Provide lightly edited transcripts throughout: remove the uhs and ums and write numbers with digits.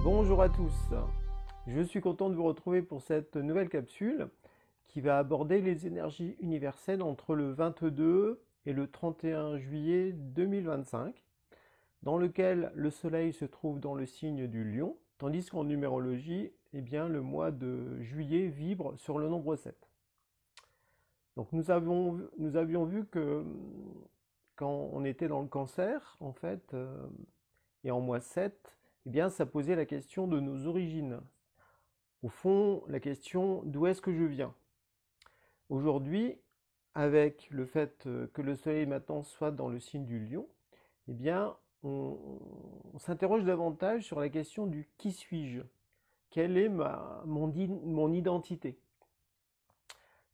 Bonjour à tous, je suis content de vous retrouver pour cette nouvelle capsule qui va aborder les énergies universelles entre le 22 et le 31 juillet 2025, dans lequel le Soleil se trouve dans le signe du Lion, tandis qu'en numérologie, eh bien, le mois de juillet vibre sur le nombre 7. Donc nous avions vu que quand on était dans le Cancer, en fait, et en mois 7, eh bien, ça posait la question de nos origines. Au fond, la question d'où est-ce que je viens? Aujourd'hui, avec le fait que le Soleil maintenant soit dans le signe du Lion, eh bien, on s'interroge davantage sur la question du qui suis-je? Quelle est mon identité?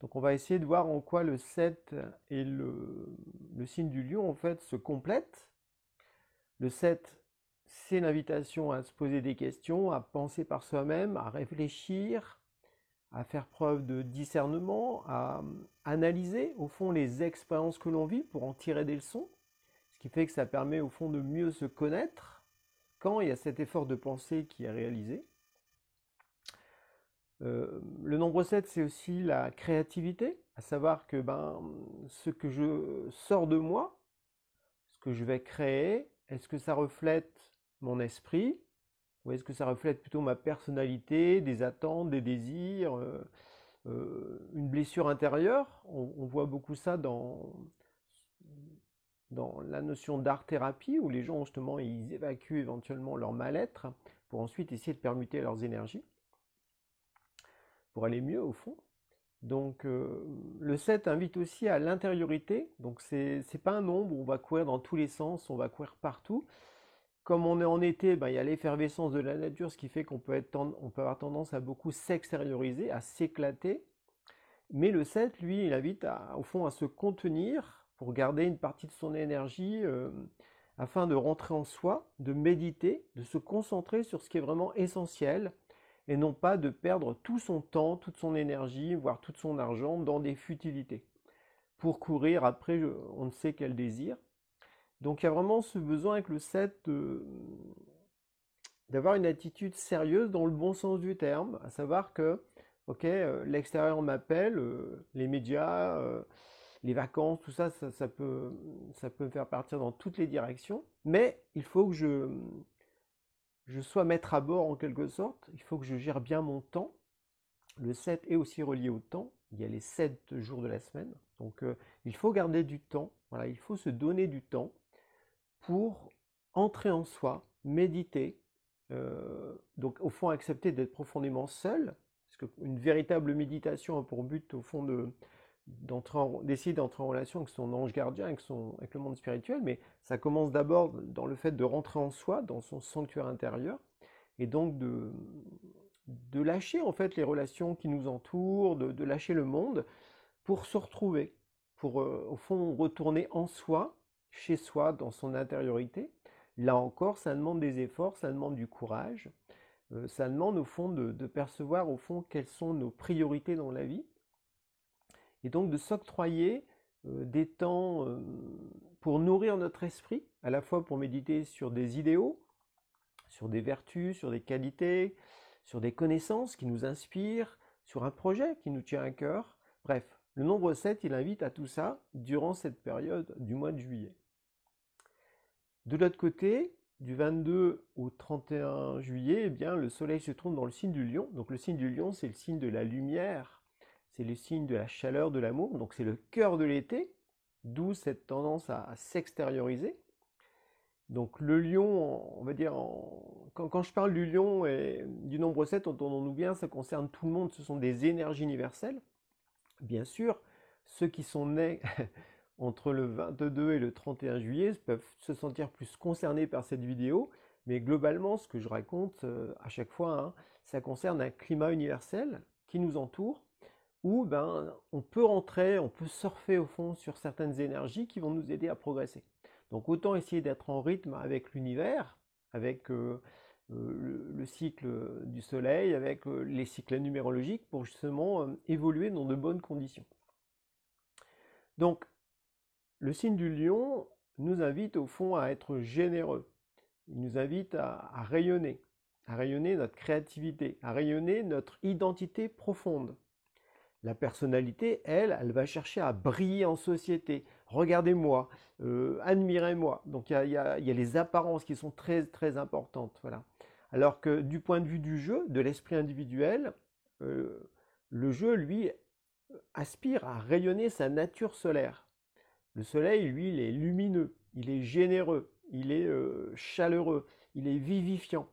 Donc on va essayer de voir en quoi le 7 et le signe du Lion en fait se complètent. Le 7, c'est l'invitation à se poser des questions, à penser par soi-même, à réfléchir, à faire preuve de discernement, à analyser au fond les expériences que l'on vit pour en tirer des leçons, ce qui fait que ça permet au fond de mieux se connaître quand il y a cet effort de pensée qui est réalisé. Le nombre 7, c'est aussi la créativité, à savoir que ce que je sors de moi, ce que je vais créer, est-ce que ça reflète mon esprit ou est-ce que ça reflète plutôt ma personnalité, des attentes, des désirs, une blessure intérieure? On voit beaucoup ça dans la notion d'art-thérapie, où les gens justement ils évacuent éventuellement leur mal-être pour ensuite essayer de permuter leurs énergies, pour aller mieux au fond. Donc le 7 invite aussi à l'intériorité, donc c'est pas un nombre où on va courir dans tous les sens, on va courir partout. Comme on est en été, il y a l'effervescence de la nature, ce qui fait qu'on peut avoir tendance à beaucoup s'extérioriser, à s'éclater. Mais le 7, lui, il invite au fond à se contenir pour garder une partie de son énergie afin de rentrer en soi, de méditer, de se concentrer sur ce qui est vraiment essentiel et non pas de perdre tout son temps, toute son énergie, voire tout son argent dans des futilités pour courir après on ne sait quel désir. Donc il y a vraiment ce besoin avec le 7 d'avoir une attitude sérieuse dans le bon sens du terme, à savoir que ok, l'extérieur m'appelle, les médias, les vacances, tout ça, ça peut me faire partir dans toutes les directions, mais il faut que je sois maître à bord en quelque sorte, il faut que je gère bien mon temps. Le 7 est aussi relié au temps, il y a les 7 jours de la semaine, donc il faut garder du temps, voilà, il faut se donner du temps pour entrer en soi, méditer, donc au fond accepter d'être profondément seul, parce qu'une véritable méditation a pour but au fond d'essayer d'entrer en relation avec son ange gardien, avec le monde spirituel, mais ça commence d'abord dans le fait de rentrer en soi, dans son sanctuaire intérieur, et donc de lâcher en fait les relations qui nous entourent, de lâcher le monde pour se retrouver, pour au fond retourner en soi, chez soi, dans son intériorité. Là encore, ça demande des efforts, ça demande du courage, ça demande au fond de percevoir au fond quelles sont nos priorités dans la vie, et donc de s'octroyer des temps pour nourrir notre esprit, à la fois pour méditer sur des idéaux, sur des vertus, sur des qualités, sur des connaissances qui nous inspirent, sur un projet qui nous tient à cœur. Bref, le nombre 7, il invite à tout ça durant cette période du mois de juillet. De l'autre côté, du 22 au 31 juillet, eh bien, le soleil se trouve dans le signe du lion. Donc le signe du lion, c'est le signe de la lumière, c'est le signe de la chaleur, de l'amour. Donc c'est le cœur de l'été, d'où cette tendance à s'extérioriser. Donc le lion, on va dire, quand je parle du lion et du nombre 7, entendons-nous bien, ça concerne tout le monde, ce sont des énergies universelles. Bien sûr, ceux qui sont nés entre le 22 et le 31 juillet peuvent se sentir plus concernés par cette vidéo, mais globalement, ce que je raconte à chaque fois, hein, ça concerne un climat universel qui nous entoure, où on peut rentrer, on peut surfer au fond sur certaines énergies qui vont nous aider à progresser. Donc autant essayer d'être en rythme avec l'univers, avec le cycle du soleil, avec les cycles numérologiques pour justement évoluer dans de bonnes conditions. Donc le signe du lion nous invite au fond à être généreux, il nous invite à rayonner, à rayonner notre créativité, à rayonner notre identité profonde. La personnalité, elle va chercher à briller en société. Regardez-moi, admirez-moi. Donc il y a les apparences qui sont très très importantes. Voilà. Alors que du point de vue du jeu, de l'esprit individuel, euh, le jeu, lui, aspire à rayonner sa nature solaire. Le soleil, lui, il est lumineux, il est généreux, il est chaleureux, il est vivifiant.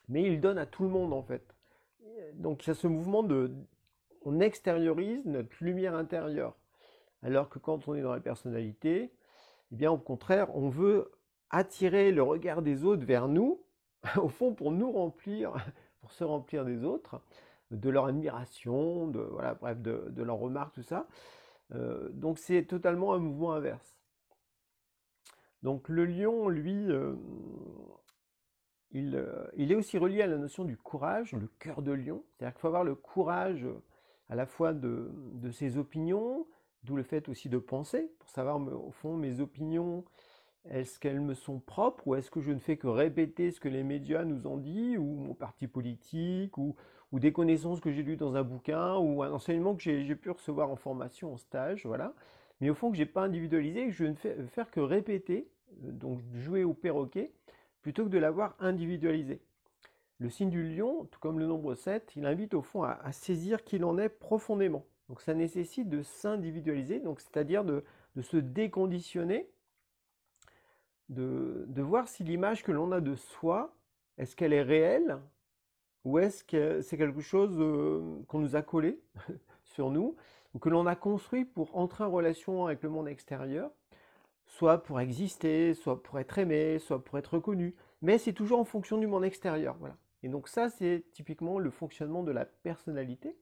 Mais il donne à tout le monde en fait. Donc il y a ce mouvement de... On extériorise notre lumière intérieure. Alors que quand on est dans la personnalité, eh bien au contraire, on veut attirer le regard des autres vers nous, au fond pour nous remplir, pour se remplir des autres, de leur admiration, de, voilà, bref, de leurs remarques, tout ça. Donc c'est totalement un mouvement inverse. Donc le lion, lui, il est aussi relié à la notion du courage, le cœur de lion. C'est-à-dire qu'il faut avoir le courage à la fois de ses opinions, d'où le fait aussi de penser, pour savoir au fond mes opinions, est-ce qu'elles me sont propres ou est-ce que je ne fais que répéter ce que les médias nous ont dit, ou mon parti politique, ou des connaissances que j'ai lues dans un bouquin, ou un enseignement que j'ai pu recevoir en formation, en stage, voilà. Mais au fond que je n'ai pas individualisé, que je ne fais faire que répéter, donc jouer au perroquet, plutôt que de l'avoir individualisé. Le signe du lion, tout comme le nombre 7, il invite au fond à saisir qui l'on est profondément. Donc ça nécessite de s'individualiser, donc c'est-à-dire de se déconditionner, de voir si l'image que l'on a de soi, est-ce qu'elle est réelle ou est-ce que c'est quelque chose qu'on nous a collé sur nous ou que l'on a construit pour entrer en relation avec le monde extérieur, soit pour exister, soit pour être aimé, soit pour être reconnu, mais c'est toujours en fonction du monde extérieur. Voilà. Et donc ça, c'est typiquement le fonctionnement de la personnalité.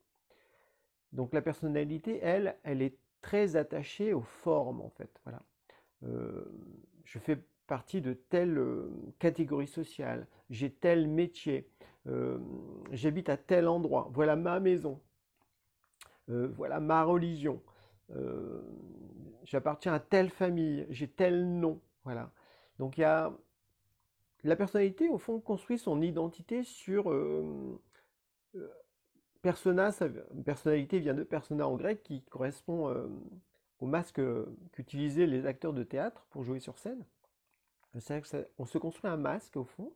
Donc la personnalité, elle est très attachée aux formes, en fait. Voilà. Je fais partie de telle catégorie sociale, j'ai tel métier, j'habite à tel endroit, voilà ma maison, voilà ma religion, euh, j'appartiens à telle famille, j'ai tel nom, voilà. Donc il y a la personnalité au fond construit son identité sur euh, persona, personnalité vient de persona en grec qui correspond au masque qu'utilisaient les acteurs de théâtre pour jouer sur scène. C'est-à-dire qu'on se construit un masque au fond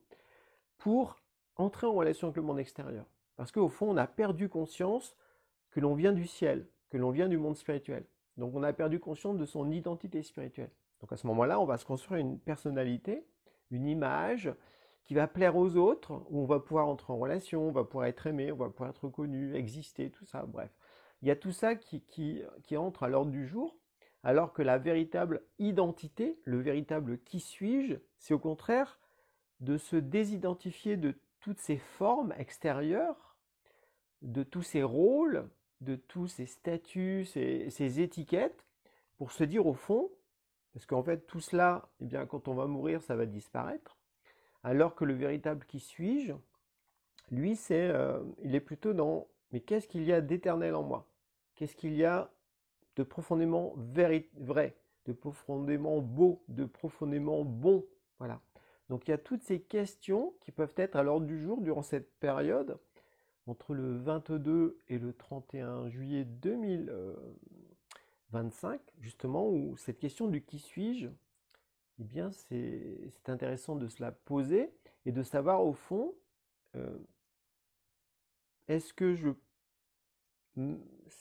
pour entrer en relation avec le monde extérieur. Parce qu'au fond, on a perdu conscience que l'on vient du ciel, que l'on vient du monde spirituel. Donc on a perdu conscience de son identité spirituelle. Donc à ce moment-là, on va se construire une personnalité, une image qui va plaire aux autres, où on va pouvoir entrer en relation, on va pouvoir être aimé, on va pouvoir être reconnu, exister, tout ça, bref. Il y a tout ça qui entre à l'ordre du jour, alors que la véritable identité, le véritable qui suis-je, c'est au contraire de se désidentifier de toutes ces formes extérieures, de tous ces rôles, de tous ces statuts, ces étiquettes, pour se dire au fond, parce qu'en fait tout cela, eh bien, quand on va mourir, ça va disparaître, alors que le véritable qui suis-je, lui, il est plutôt dans, mais qu'est-ce qu'il y a d'éternel en moi? Qu'est-ce qu'il y a de profondément vrai, de profondément beau, de profondément bon? Voilà. Donc il y a toutes ces questions qui peuvent être à l'ordre du jour durant cette période, entre le 22 et le 31 juillet 2025, justement, où cette question du qui suis-je, eh bien c'est intéressant de se la poser et de savoir au fond, euh, est-ce que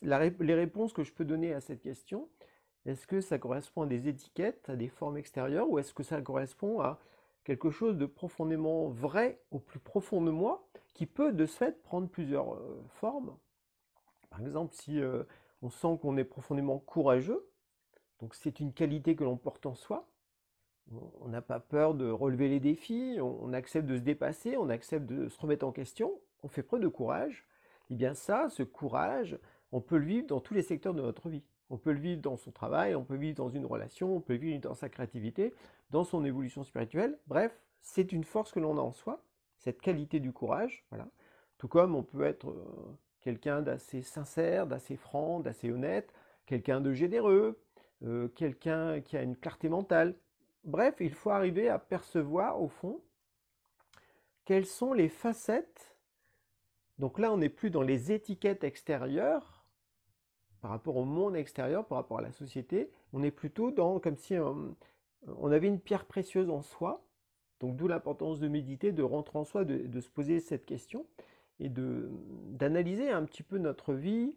les réponses que je peux donner à cette question, est-ce que ça correspond à des étiquettes, à des formes extérieures, ou est-ce que ça correspond à quelque chose de profondément vrai, au plus profond de moi, qui peut de ce fait prendre plusieurs formes. Par exemple, si on sent qu'on est profondément courageux, donc c'est une qualité que l'on porte en soi, on n'a pas peur de relever les défis, on accepte de se dépasser, on accepte de se remettre en question, on fait preuve de courage, et bien ça, ce courage, on peut le vivre dans tous les secteurs de notre vie. On peut le vivre dans son travail, on peut le vivre dans une relation, on peut le vivre dans sa créativité, dans son évolution spirituelle. Bref, c'est une force que l'on a en soi, cette qualité du courage, voilà. Tout comme on peut être quelqu'un d'assez sincère, d'assez franc, d'assez honnête, quelqu'un de généreux, quelqu'un qui a une clarté mentale. Bref, il faut arriver à percevoir au fond quelles sont les facettes. Donc là, on n'est plus dans les étiquettes extérieures, par rapport au monde extérieur, par rapport à la société. On est plutôt dans, comme si on avait une pierre précieuse en soi. Donc d'où l'importance de méditer, de rentrer en soi, de se poser cette question et d'analyser un petit peu notre vie,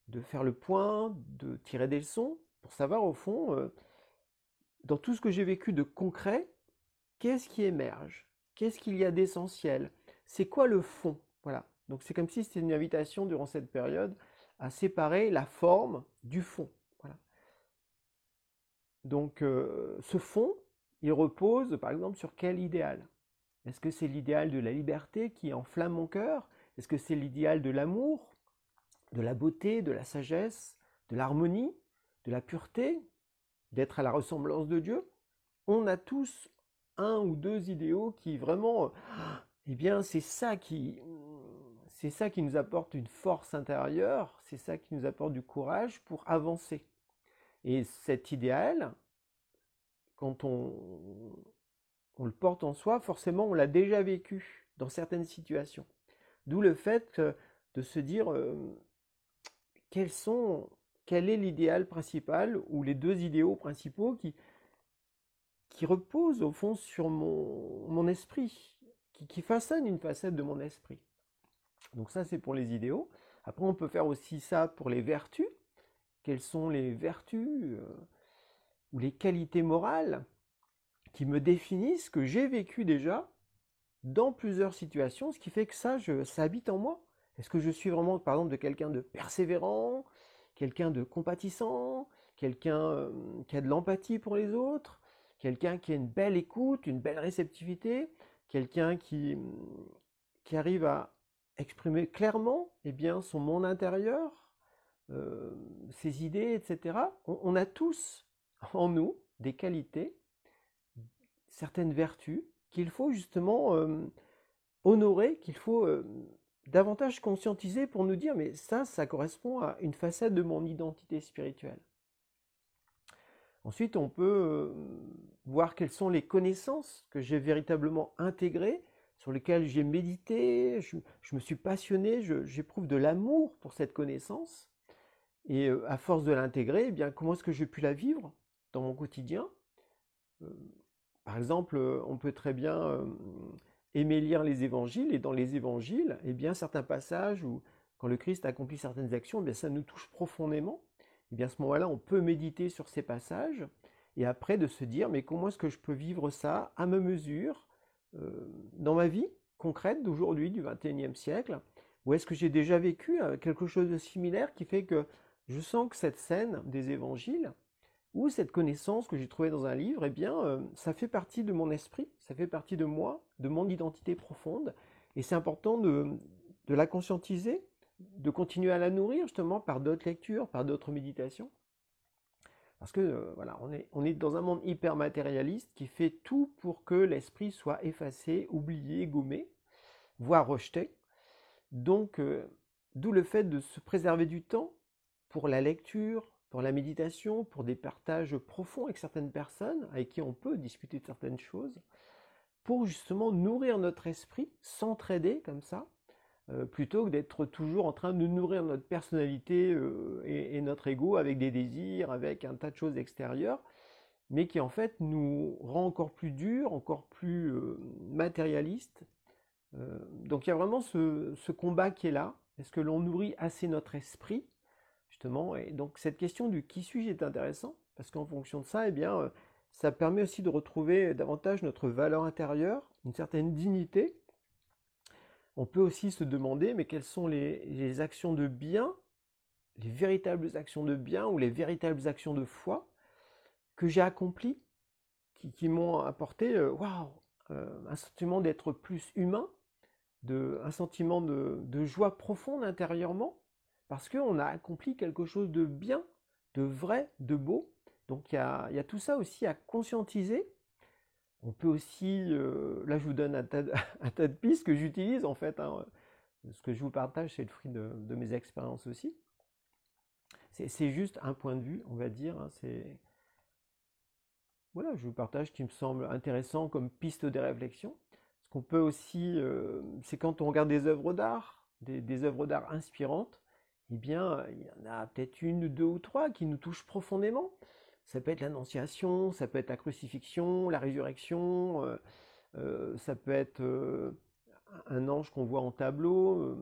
de faire le point, de tirer des leçons pour savoir au fond, dans tout ce que j'ai vécu de concret, qu'est-ce qui émerge? Qu'est-ce qu'il y a d'essentiel? C'est quoi le fond? Voilà. Donc c'est comme si c'était une invitation durant cette période à séparer la forme du fond. Voilà. Donc ce fond, il repose par exemple sur quel idéal? Est-ce que c'est l'idéal de la liberté qui enflamme mon cœur? Est-ce que c'est l'idéal de l'amour, de la beauté, de la sagesse, de l'harmonie, de la pureté, d'être à la ressemblance de Dieu? On a tous un ou deux idéaux qui vraiment, eh bien, c'est ça qui nous apporte une force intérieure, c'est ça qui nous apporte du courage pour avancer. Et cet idéal, quand on le porte en soi, forcément, on l'a déjà vécu dans certaines situations. D'où le fait de se dire quel est l'idéal principal ou les deux idéaux principaux qui reposent au fond sur mon esprit, qui façonnent une facette de mon esprit. Donc ça, c'est pour les idéaux. Après, on peut faire aussi ça pour les vertus. Quelles sont les vertus ou les qualités morales qui me définissent, que j'ai vécu déjà dans plusieurs situations, ce qui fait que ça habite en moi. Est-ce que je suis vraiment, par exemple, de quelqu'un de persévérant, quelqu'un de compatissant, quelqu'un qui a de l'empathie pour les autres, quelqu'un qui a une belle écoute, une belle réceptivité, quelqu'un qui arrive à exprimer clairement eh bien, son monde intérieur, ses idées, etc. On a tous en nous des qualités, certaines vertus qu'il faut justement honorer, qu'il faut davantage conscientiser pour nous dire mais ça correspond à une facette de mon identité spirituelle. Ensuite, on peut voir quelles sont les connaissances que j'ai véritablement intégrées, sur lesquelles j'ai médité, je me suis passionné, j'éprouve de l'amour pour cette connaissance. Et à force de l'intégrer, eh bien, comment est-ce que j'ai pu la vivre dans mon quotidien? Par exemple, on peut très bien aimer lire les évangiles, et dans les évangiles, eh bien, certains passages où, quand le Christ accomplit certaines actions, eh bien, ça nous touche profondément. Eh bien, à ce moment-là, on peut méditer sur ces passages, et après de se dire, mais comment est-ce que je peux vivre ça à ma mesure, dans ma vie concrète d'aujourd'hui, du XXIe siècle, ou est-ce que j'ai déjà vécu quelque chose de similaire qui fait que je sens que cette scène des évangiles, ou cette connaissance que j'ai trouvée dans un livre, eh bien, ça fait partie de mon esprit, ça fait partie de moi, de mon identité profonde, et c'est important de la conscientiser, de continuer à la nourrir justement par d'autres lectures, par d'autres méditations, parce que voilà, on est dans un monde hyper matérialiste qui fait tout pour que l'esprit soit effacé, oublié, gommé, voire rejeté. Donc, d'où le fait de se préserver du temps pour la lecture, pour la méditation, pour des partages profonds avec certaines personnes, avec qui on peut discuter de certaines choses, pour justement nourrir notre esprit, s'entraider comme ça, plutôt que d'être toujours en train de nourrir notre personnalité et notre ego avec des désirs, avec un tas de choses extérieures, mais qui en fait nous rend encore plus durs, encore plus matérialistes. Donc il y a vraiment ce combat qui est là. Est-ce que l'on nourrit assez notre esprit, justement? Et donc cette question du qui suis-je est intéressant, parce qu'en fonction de ça, eh bien, ça permet aussi de retrouver davantage notre valeur intérieure, une certaine dignité. On peut aussi se demander, mais quelles sont les actions de bien, les véritables actions de bien ou les véritables actions de foi que j'ai accomplies, qui m'ont apporté waouh, un sentiment d'être plus humain, un sentiment de joie profonde intérieurement, parce qu'on a accompli quelque chose de bien, de vrai, de beau. Donc il y a tout ça aussi à conscientiser. On peut aussi, là je vous donne un tas de pistes que j'utilise en fait, hein. Ce que je vous partage, c'est le fruit de mes expériences aussi. C'est juste un point de vue, on va dire, hein. Voilà, je vous partage ce qui me semble intéressant comme piste de réflexion. Ce qu'on peut aussi, c'est quand on regarde des œuvres d'art, des œuvres d'art inspirantes, eh bien, il y en a peut-être une, deux ou trois qui nous touchent profondément. Ça peut être l'Annonciation, ça peut être la crucifixion, la résurrection, ça peut être un ange qu'on voit en tableau,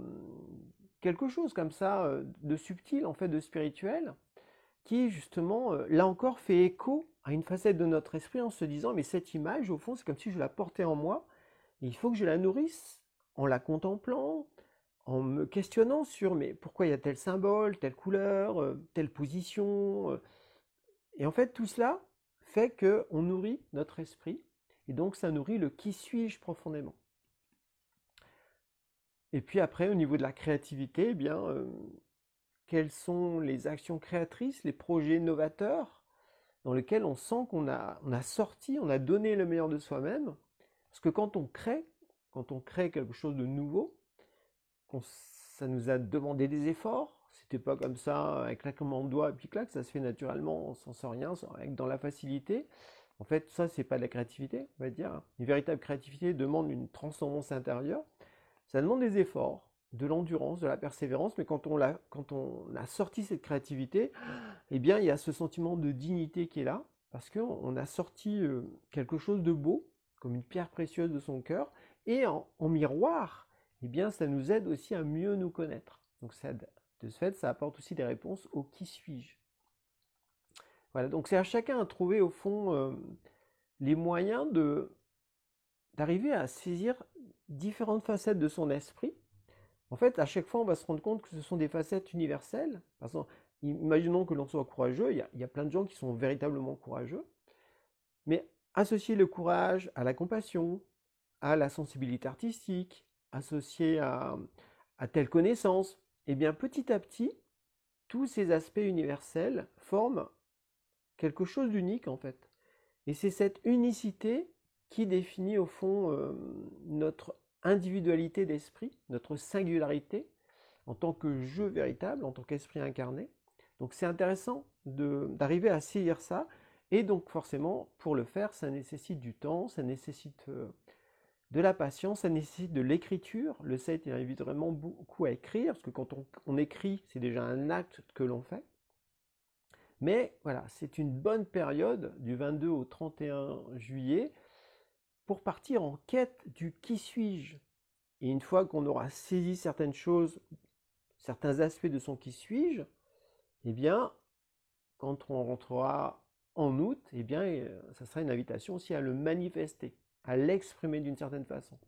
quelque chose comme ça de subtil, en fait, de spirituel, qui justement, là encore, fait écho à une facette de notre esprit en se disant, mais cette image, au fond, c'est comme si je la portais en moi, et il faut que je la nourrisse en la contemplant, en me questionnant sur, mais pourquoi il y a tel symbole, telle couleur, telle position. Et en fait, tout cela fait qu'on nourrit notre esprit, et donc ça nourrit le qui suis-je profondément. Et puis après, au niveau de la créativité, eh bien, quelles sont les actions créatrices, les projets novateurs dans lesquels on sent on a sorti, on a donné le meilleur de soi-même. Parce que quand on crée quelque chose de nouveau, ça nous a demandé des efforts. C'était pas comme ça, avec claquement de doigts et puis clac, ça se fait naturellement, sans rien, dans la facilité. En fait, ça, c'est pas de la créativité, on va dire. Une véritable créativité demande une transcendance intérieure. Ça demande des efforts, de l'endurance, de la persévérance, mais quand on a sorti cette créativité, eh bien, il y a ce sentiment de dignité qui est là, parce qu'on a sorti quelque chose de beau, comme une pierre précieuse de son cœur, et en miroir, eh bien, ça nous aide aussi à mieux nous connaître. Donc, de ce fait, ça apporte aussi des réponses au qui suis-je. Voilà, donc c'est à chacun à trouver, au fond, les moyens d'arriver à saisir différentes facettes de son esprit. En fait, à chaque fois, on va se rendre compte que ce sont des facettes universelles. Par exemple, imaginons que l'on soit courageux, il y a plein de gens qui sont véritablement courageux, mais associer le courage à la compassion, à la sensibilité artistique, associé à telle connaissance, et bien petit à petit, tous ces aspects universels forment quelque chose d'unique en fait. Et c'est cette unicité qui définit au fond notre individualité d'esprit, notre singularité en tant que je véritable, en tant qu'esprit incarné. Donc c'est intéressant d'arriver à saisir ça. Et donc forcément, pour le faire, ça nécessite du temps, ça nécessite de la patience, ça nécessite de l'écriture. Le site, il invite vraiment beaucoup à écrire, parce que quand on écrit, c'est déjà un acte que l'on fait. Mais voilà, c'est une bonne période, du 22 au 31 juillet, pour partir en quête du qui suis-je. Et une fois qu'on aura saisi certaines choses, certains aspects de son qui suis-je, eh bien, quand on rentrera en août, eh bien, ça sera une invitation aussi à le manifester, à l'exprimer d'une certaine façon.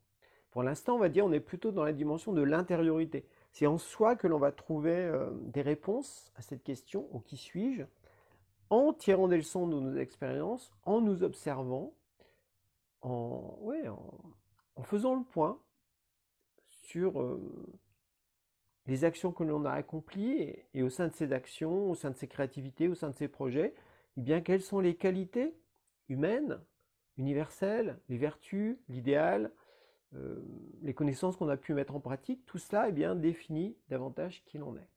Pour l'instant, on va dire, on est plutôt dans la dimension de l'intériorité. C'est en soi que l'on va trouver des réponses à cette question, au qui suis-je, en tirant des leçons de nos expériences, en nous observant, en faisant le point sur les actions que l'on a accomplies et au sein de ces actions, au sein de ces créativités, au sein de ces projets, eh bien, quelles sont les qualités humaines, universelles, les vertus, l'idéal, les connaissances qu'on a pu mettre en pratique, tout cela eh bien, définit davantage qui l'on est.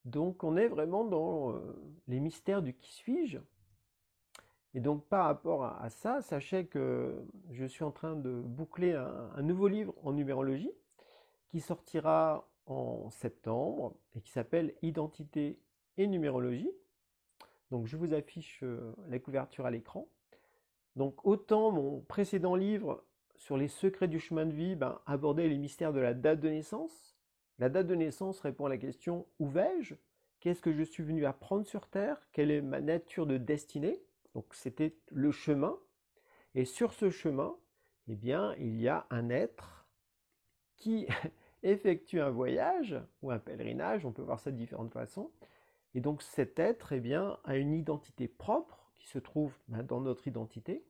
Donc on est vraiment dans les mystères du qui suis-je. Et donc par rapport à ça, sachez que je suis en train de boucler un nouveau livre en numérologie qui sortira en septembre et qui s'appelle Identité et numérologie. Donc je vous affiche la couverture à l'écran. Donc autant mon précédent livre sur les secrets du chemin de vie abordait les mystères de la date de naissance. La date de naissance répond à la question où vais-je? Qu'est-ce que je suis venu apprendre sur Terre? Quelle est ma nature de destinée? Donc c'était le chemin. Et sur ce chemin, eh bien, il y a un être qui effectue un voyage ou un pèlerinage, on peut voir ça de différentes façons. Et donc cet être eh bien, a une identité propre qui se trouve dans notre identité,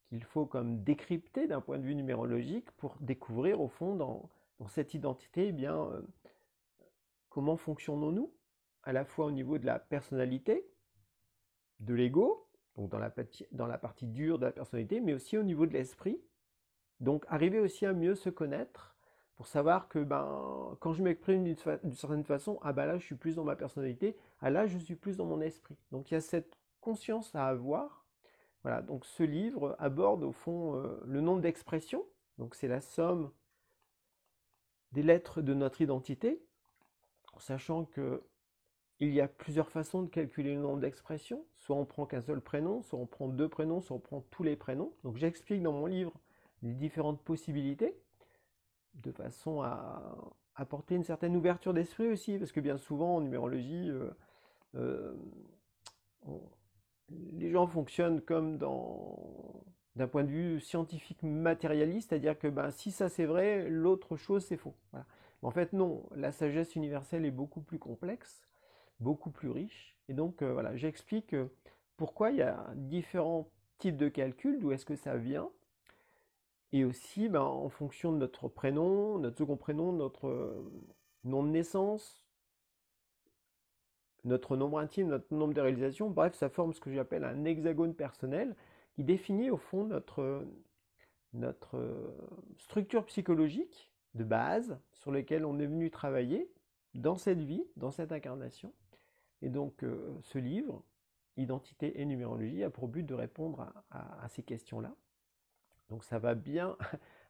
qu'il faut comme décrypter d'un point de vue numérologique pour découvrir au fond dans cette identité eh bien, comment fonctionnons-nous, à la fois au niveau de la personnalité, de l'ego, donc dans la partie dure de la personnalité, mais aussi au niveau de l'esprit. Donc arriver aussi à mieux se connaître pour savoir que quand je m'exprime d'une certaine façon, là je suis plus dans ma personnalité, là je suis plus dans mon esprit. Donc il y a cette conscience à avoir Voilà, donc ce livre aborde au fond le nombre d'expressions, donc c'est la somme des lettres de notre identité, en sachant que il y a plusieurs façons de calculer le nombre d'expressions. Soit on prend qu'un seul prénom, soit on prend deux prénoms, soit on prend tous les prénoms. Donc j'explique dans mon livre les différentes possibilités, de façon à apporter une certaine ouverture d'esprit aussi, parce que bien souvent en numérologie, euh, on- les gens fonctionnent comme d'un point de vue scientifique matérialiste, c'est-à-dire que ben, si ça c'est vrai, l'autre chose c'est faux. Voilà. En fait non, la sagesse universelle est beaucoup plus complexe, beaucoup plus riche, et donc voilà, j'explique pourquoi il y a différents types de calculs, d'où est-ce que ça vient, et aussi ben, en fonction de notre prénom, notre second prénom, notre nom de naissance, notre nombre intime, notre nombre de réalisations, bref, ça forme ce que j'appelle un hexagone personnel qui définit au fond notre structure psychologique de base sur laquelle on est venu travailler dans cette vie, dans cette incarnation. Et donc ce livre, Identité et numérologie, a pour but de répondre à ces questions-là. Donc ça va bien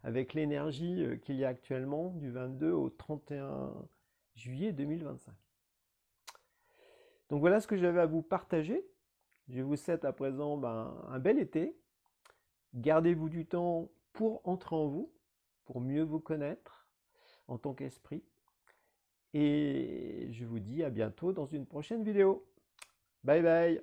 avec l'énergie qu'il y a actuellement du 22 au 31 juillet 2025. Donc voilà ce que j'avais à vous partager. Je vous souhaite à présent un bel été. Gardez-vous du temps pour entrer en vous, pour mieux vous connaître en tant qu'esprit. Et je vous dis à bientôt dans une prochaine vidéo. Bye bye.